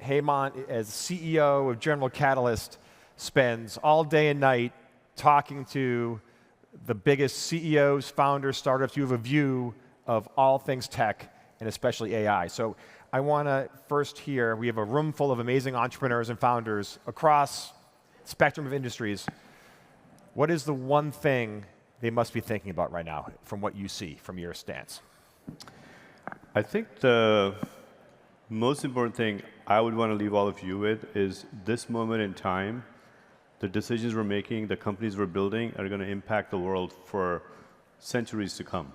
Hemant, as CEO of General Catalyst, spends all day and night talking to the biggest CEOs, founders, startups. You have a view of all things tech, and especially AI. So I want to first hear, we have a room full of amazing entrepreneurs and founders across spectrum of industries. What is the one thing they must be thinking about right now from what you see, from your stance? I think the most important thing I would want to leave all of you with is this moment in time, the decisions we're making, the companies we're building are going to impact the world for centuries to come.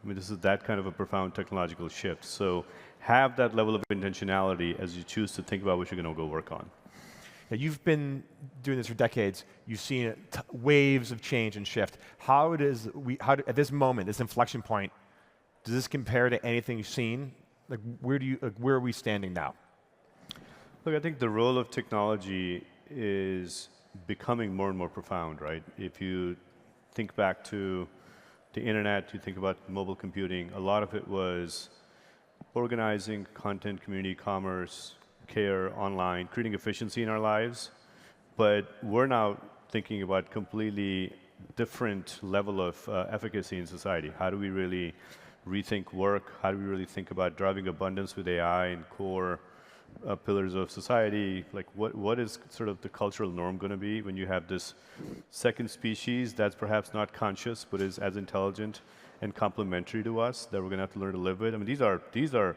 I mean, this is that kind of a profound technological shift. So have that level of intentionality as you choose to think about what you're going to go work on. Now, you've been doing this for decades. You've seen waves of change and shift. At this moment, this inflection point, does this compare to anything you've seen? Like, where are we standing now? Look, I think the role of technology is becoming more and more profound, right? If you think back to the internet, you think about mobile computing, a lot of it was organizing content, community, commerce, care online, creating efficiency in our lives. But we're now thinking about completely different level of efficacy in society. How do we really rethink work? How do we really think about driving abundance with AI and core pillars of society? Like what is sort of the cultural norm going to be when you have this second species that's perhaps not conscious, but is as intelligent and complementary to us that we're going to have to learn to live with? I mean, these are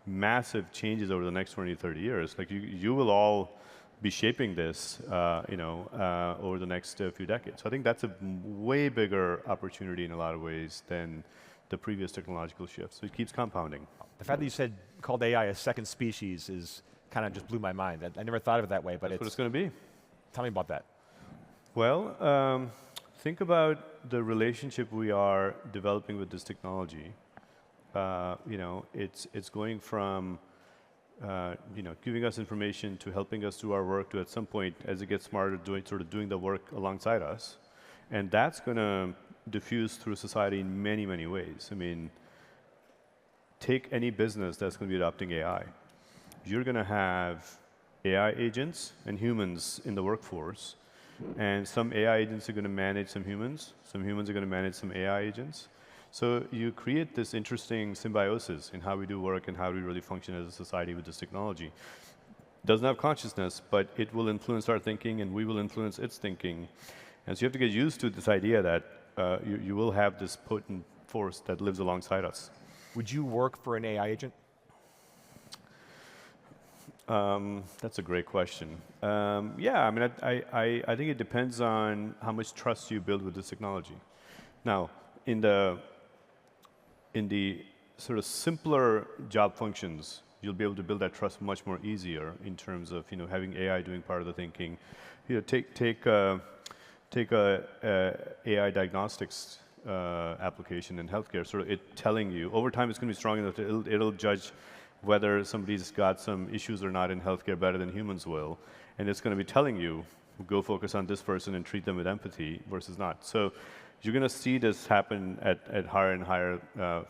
massive changes over the next 20, 30 years. Like you will all be shaping this, over the next few decades. So I think that's a way bigger opportunity in a lot of ways than the previous technological shifts. So it keeps compounding. The fact that you said called AI a second species is kind of just blew my mind. I never thought of it that way, but that's what it's going to be. Tell me about that. Well, think about the relationship we are developing with this technology. It's going from giving us information to helping us do our work to at some point, as it gets smarter, doing the work alongside us, and that's going to diffuse through society in many, many ways. I mean, take any business that's going to be adopting AI. You're going to have AI agents and humans in the workforce, and some AI agents are going to manage some humans are going to manage some AI agents. So you create this interesting symbiosis in how we do work and how we really function as a society with this technology. It doesn't have consciousness, but it will influence our thinking and we will influence its thinking. And so you have to get used to this idea that you will have this potent force that lives alongside us. Would you work for an AI agent? That's a great question. Yeah, I mean, I think it depends on how much trust you build with this technology. Now, in the sort of simpler job functions, you'll be able to build that trust much more easier in terms of having AI doing part of the thinking. Take a AI diagnostics application in healthcare. Sort of it telling you over time it's going to be strong enough that it'll judge whether somebody's got some issues or not in healthcare better than humans will, and it's going to be telling you go focus on this person and treat them with empathy versus not. So you're going to see this happen at higher and higher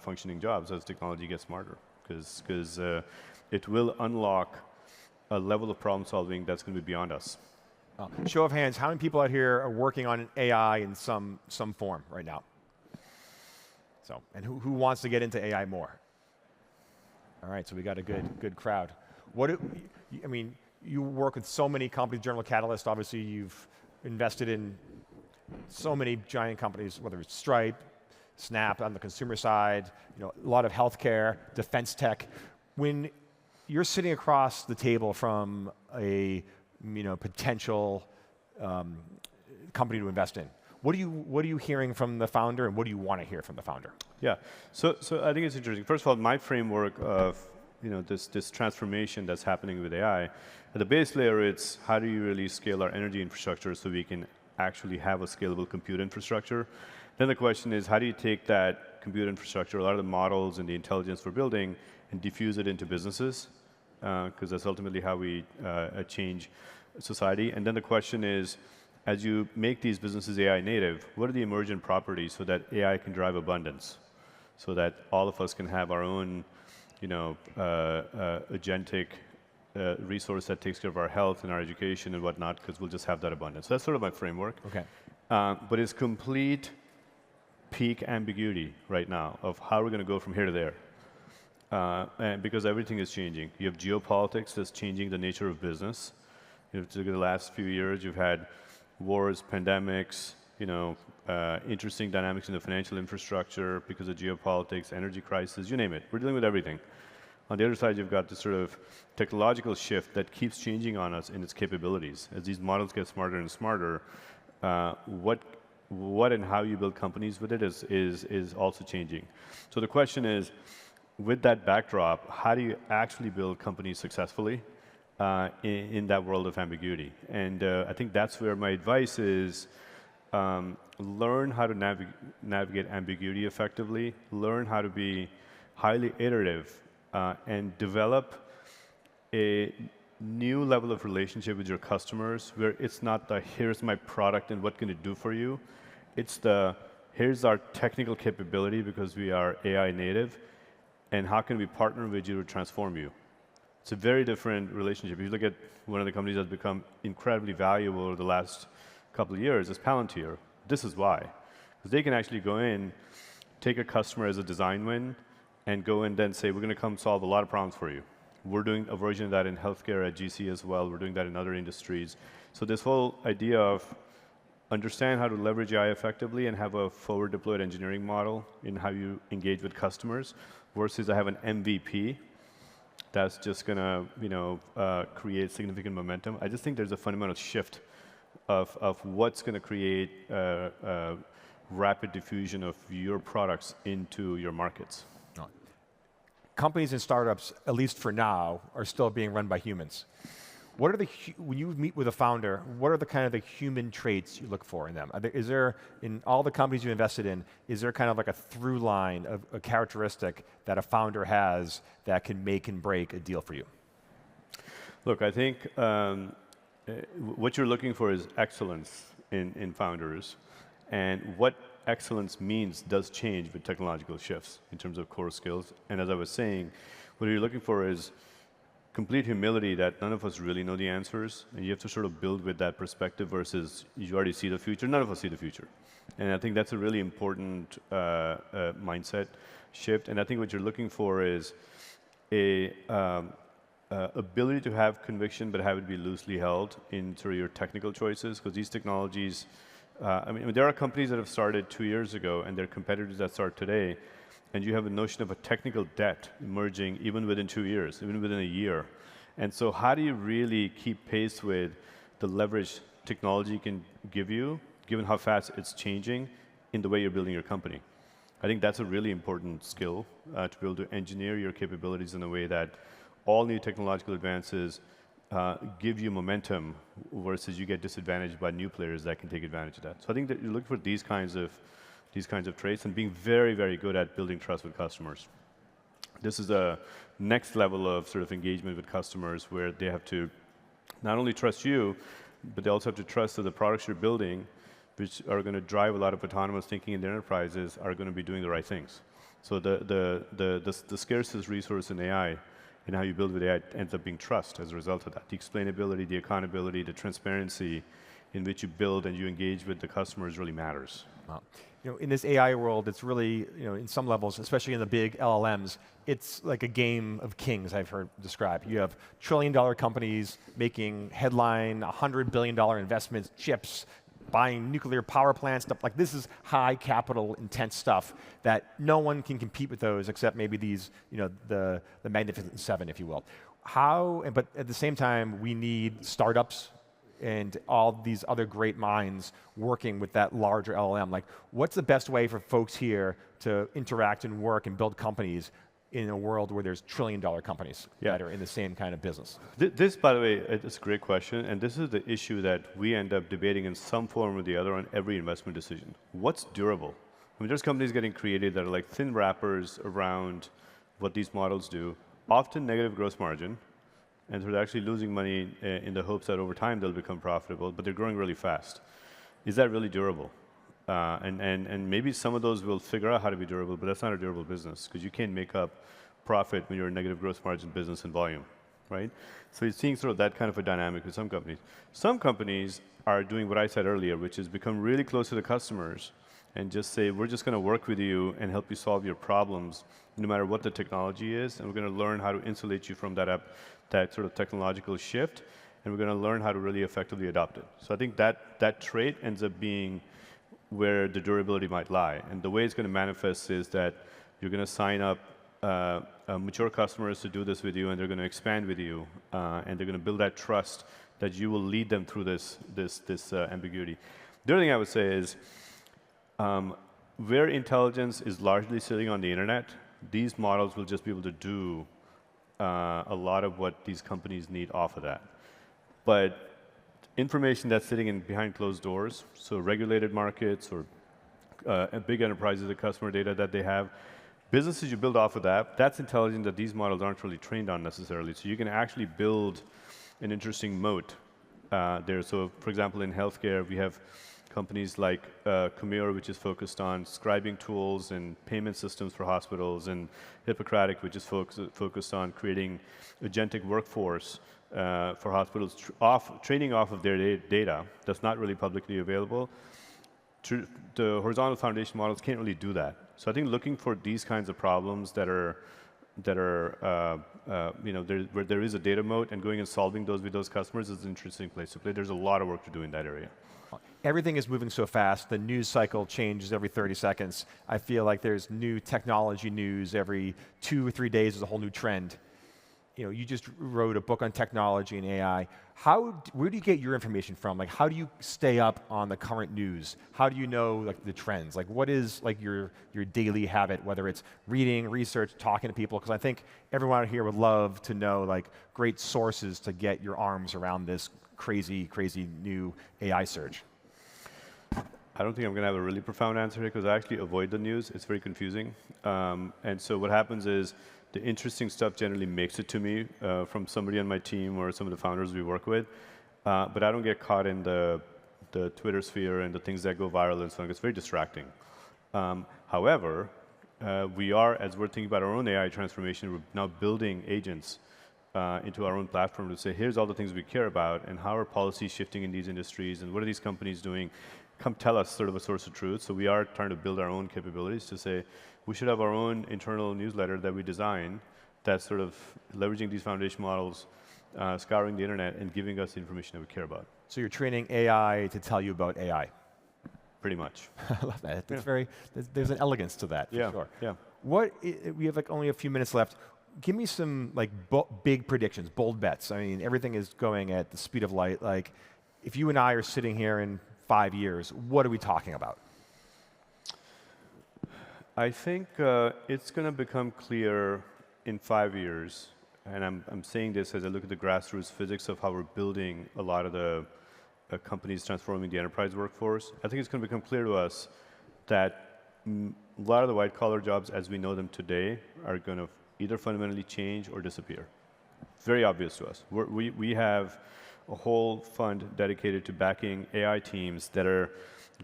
functioning jobs as technology gets smarter, because it will unlock a level of problem solving that's going to be beyond us. Show of hands, how many people out here are working on AI in some form right now? So, and who wants to get into AI more? All right, so we got a good crowd. You work with so many companies, General Catalyst, obviously you've invested in so many giant companies, whether it's Stripe, Snap on the consumer side, a lot of healthcare, defense tech. When you're sitting across the table from a potential company to invest in, what are you hearing from the founder, and what do you want to hear from the founder? Yeah, so I think it's interesting. First of all, my framework of this transformation that's happening with AI, at the base layer, it's how do you really scale our energy infrastructure so we can actually have a scalable compute infrastructure. Then the question is, how do you take that compute infrastructure, a lot of the models and the intelligence we're building, and diffuse it into businesses? Because that's ultimately how we change society. And then the question is, as you make these businesses AI native, what are the emergent properties so that AI can drive abundance? So that all of us can have our own, agentic resource that takes care of our health and our education and whatnot, because we'll just have that abundance. So that's sort of my framework. Okay. But it's complete peak ambiguity right now of how we're going to go from here to there. And because everything is changing. You have geopolitics that's changing the nature of business. You know, if you look at the last few years, you've had wars, pandemics, interesting dynamics in the financial infrastructure because of geopolitics, energy crisis, you name it. We're dealing with everything. On the other side, you've got this sort of technological shift that keeps changing on us in its capabilities. As these models get smarter and smarter, what and how you build companies with it is also changing. So the question is, with that backdrop, how do you actually build companies successfully in that world of ambiguity? And I think that's where my advice is, learn how to navigate ambiguity effectively, learn how to be highly iterative, and develop a new level of relationship with your customers where it's not the here's my product and what can it do for you. It's the here's our technical capability because we are AI native, and how can we partner with you to transform you? It's a very different relationship. If you look at one of the companies that's become incredibly valuable over the last couple of years is Palantir. This is why. Because they can actually go in, take a customer as a design win, and go and then say, we're going to come solve a lot of problems for you. We're doing a version of that in healthcare at GC as well. We're doing that in other industries. So this whole idea of understand how to leverage AI effectively and have a forward deployed engineering model in how you engage with customers versus I have an MVP that's just going to create significant momentum. I just think there's a fundamental shift of what's going to create rapid diffusion of your products into your markets. Companies and startups, at least for now, are still being run by humans. What are when you meet with a founder, what are the kind of the human traits you look for in them? Is there, in all the companies you invested in, is there kind of like a through line of a characteristic that a founder has that can make and break a deal for you? Look, I think what you're looking for is excellence in founders, and what excellence means does change with technological shifts in terms of core skills. And as I was saying, what you're looking for is complete humility that none of us really know the answers, and you have to sort of build with that perspective versus you already see the future. None of us see the future. And I think that's a really important mindset shift. And I think what you're looking for is a ability to have conviction but have it be loosely held in sort of your technical choices, because these technologies, there are companies that have started 2 years ago and there are competitors that start today, and you have a notion of a technical debt emerging even within 2 years, even within a year. And so how do you really keep pace with the leverage technology can give you, given how fast it's changing in the way you're building your company? I think that's a really important skill to be able to engineer your capabilities in a way that all new technological advances give you momentum versus you get disadvantaged by new players that can take advantage of that. So I think that you look for these kinds of traits and being very, very good at building trust with customers. This is a next level of sort of engagement with customers where they have to not only trust you, but they also have to trust that the products you're building, which are going to drive a lot of autonomous thinking in their enterprises, are going to be doing the right things. So the scarcest resource in AI and how you build with AI ends up being trust as a result of that. The explainability, the accountability, the transparency in which you build and you engage with the customers really matters. Wow. In this AI world, it's really, in some levels, especially in the big LLMs, it's like a game of kings I've heard described. You have trillion-dollar companies making headline, $100 billion investments, chips, buying nuclear power plants, stuff like this is high capital intense stuff that no one can compete with those except maybe these, the Magnificent Seven, if you will. But at the same time, we need startups and all these other great minds working with that larger LLM. Like, what's the best way for folks here to interact and work and build companies in a world where there's trillion-dollar companies that are in the same kind of business? This, by the way, is a great question, and this is the issue that we end up debating in some form or the other on every investment decision. What's durable? There's companies getting created that are like thin wrappers around what these models do, often negative gross margin, and so they're actually losing money in the hopes that over time they'll become profitable, but they're growing really fast. Is that really durable? And maybe some of those will figure out how to be durable, but that's not a durable business because you can't make up profit when you're a negative gross margin business in volume. right? So you're seeing sort of that kind of a dynamic with some companies. Some companies are doing what I said earlier, which is become really close to the customers and just say, we're just going to work with you and help you solve your problems, no matter what the technology is, and we're going to learn how to insulate you from that sort of technological shift, and we're going to learn how to really effectively adopt it. So I think that trait ends up being where the durability might lie. And the way it's going to manifest is that you're going to sign up mature customers to do this with you, and they're going to expand with you, and they're going to build that trust that you will lead them through this ambiguity. The other thing I would say is, where intelligence is largely sitting on the internet, these models will just be able to do a lot of what these companies need off of that. But information that's sitting behind closed doors, so regulated markets or big enterprises, the customer data that they have, businesses you build off of that, that's intelligence that these models aren't really trained on necessarily. So you can actually build an interesting moat there. So for example, in healthcare, we have companies like Commure, which is focused on scribing tools and payment systems for hospitals, and Hippocratic, which is focused on creating agentic workforce for hospitals, training off of their data that's not really publicly available. The horizontal foundation models can't really do that. So I think looking for these kinds of problems that are where there is a data moat, and going and solving those with those customers is an interesting place to play. There's a lot of work to do in that area. Everything is moving so fast. The news cycle changes every 30 seconds. I feel like there's new technology news every 2 or 3 days. There's a whole new trend. You just wrote a book on technology and AI. Where do you get your information from? Like, how do you stay up on the current news? How do you know like the trends? Like, what is like your daily habit? Whether it's reading, research, talking to people, because I think everyone out here would love to know like great sources to get your arms around this crazy new AI surge. I don't think I'm going to have a really profound answer here because I actually avoid the news. It's very confusing, and so what happens is, the interesting stuff generally makes it to me from somebody on my team or some of the founders we work with, but I don't get caught in the Twitter sphere and the things that go viral and so on. It's very distracting. However, we are, as we're thinking about our own AI transformation, we're now building agents into our own platform to say, here's all the things we care about, and how are policies shifting in these industries, and what are these companies doing? Come tell us sort of a source of truth. So we are trying to build our own capabilities to say, we should have our own internal newsletter that we design that's sort of leveraging these foundation models, scouring the internet, and giving us the information that we care about. So you're training AI to tell you about AI. Pretty much. I love that. It's there's an elegance to that, for sure. Yeah. We have like only a few minutes left. Give me some like big predictions, bold bets. I mean, everything is going at the speed of light. Like, if you and I are sitting here in 5 years, what are we talking about? I think it's going to become clear in 5 years, and I'm saying this as I look at the grassroots physics of how we're building a lot of the companies transforming the enterprise workforce. I think it's going to become clear to us that a lot of the white-collar jobs as we know them today are going to either fundamentally change or disappear. It's very obvious to us. We have a whole fund dedicated to backing AI teams that are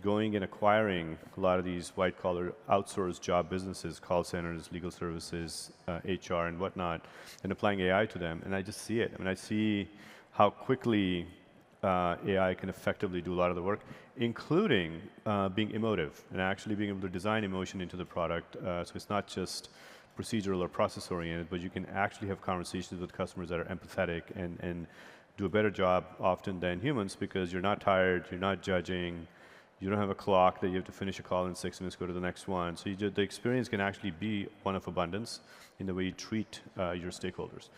going and acquiring a lot of these white-collar outsourced job businesses, call centers, legal services, HR, and whatnot, and applying AI to them. And I just see it. I mean, I see how quickly AI can effectively do a lot of the work, including being emotive and actually being able to design emotion into the product. So it's not just procedural or process-oriented, but you can actually have conversations with customers that are empathetic and do a better job often than humans, because you're not tired, you're not judging, you don't have a clock that you have to finish a call in 6 minutes, go to the next one. So the experience can actually be one of abundance in the way you treat your stakeholders.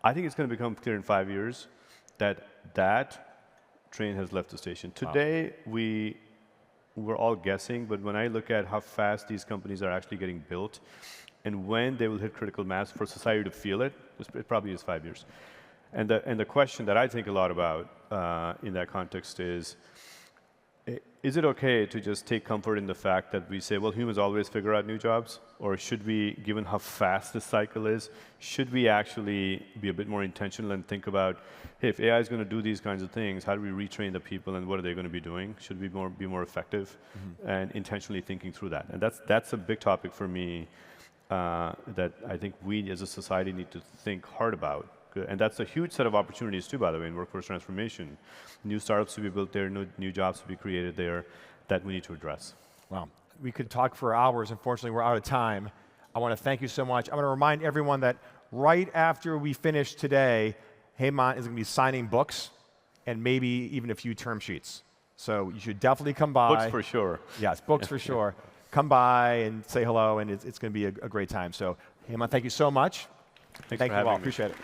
I think it's going to become clear in 5 years that that train has left the station. Today, we're all guessing, but when I look at how fast these companies are actually getting built and when they will hit critical mass for society to feel it, it probably is 5 years. And the question that I think a lot about in that context is it okay to just take comfort in the fact that we say, well, humans always figure out new jobs? Or should we, given how fast this cycle is, should we actually be a bit more intentional and think about, hey, if AI is going to do these kinds of things, how do we retrain the people and what are they going to be doing? Should we be more effective? And intentionally thinking through that. And that's a big topic for me that I think we as a society need to think hard about. Good. And that's a huge set of opportunities too, by the way, in workforce transformation. New startups to be built there, new jobs to be created there that we need to address. Wow. We could talk for hours. Unfortunately, we're out of time. I want to thank you so much. I want to remind everyone that right after we finish today, Hemant is going to be signing books and maybe even a few term sheets. So you should definitely come by. Books for sure. Yes, books for sure. Come by and say hello, and it's going to be a great time. So, Hemant, thank you so much. Thanks Thank for you all. having me. Appreciate it.